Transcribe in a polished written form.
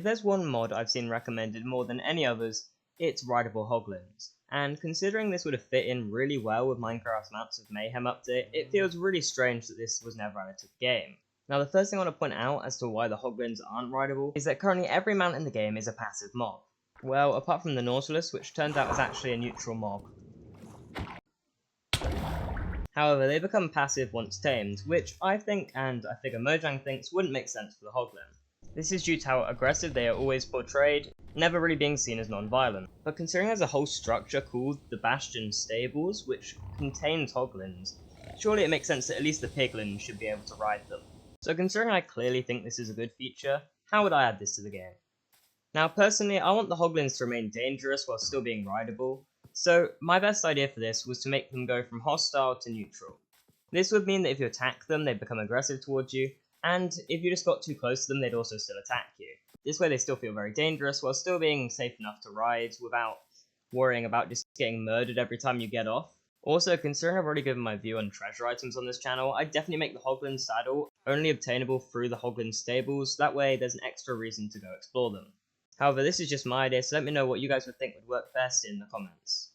If there's one mod I've seen recommended more than any others, it's rideable hoglins. And considering this would have fit in really well with Minecraft's Maps of Mayhem update, it feels really strange that this was never added to the game. Now the first thing I want to point out as to why the hoglins aren't rideable is that currently every mount in the game is a passive mob. Well, apart from the Nautilus, which turned out was actually a neutral mob. However, they become passive once tamed, which I think, and I figure Mojang thinks, wouldn't make sense for the hoglin. This is due to how aggressive they are always portrayed, never really being seen as non-violent. But considering there's a whole structure called the Bastion Stables, which contains hoglins, surely it makes sense that at least the piglins should be able to ride them. So considering I clearly think this is a good feature, how would I add this to the game? Now personally, I want the hoglins to remain dangerous while still being rideable, so my best idea for this was to make them go from hostile to neutral. This would mean that if you attack them, they'd become aggressive towards you, and if you just got too close to them, they'd also still attack you. This way they still feel very dangerous while still being safe enough to ride without worrying about just getting murdered every time you get off. Also, considering I've already given my view on treasure items on this channel, I'd definitely make the hoglin saddle only obtainable through the hoglin stables, that way there's an extra reason to go explore them. However, this is just my idea, so let me know what you guys would think would work best in the comments.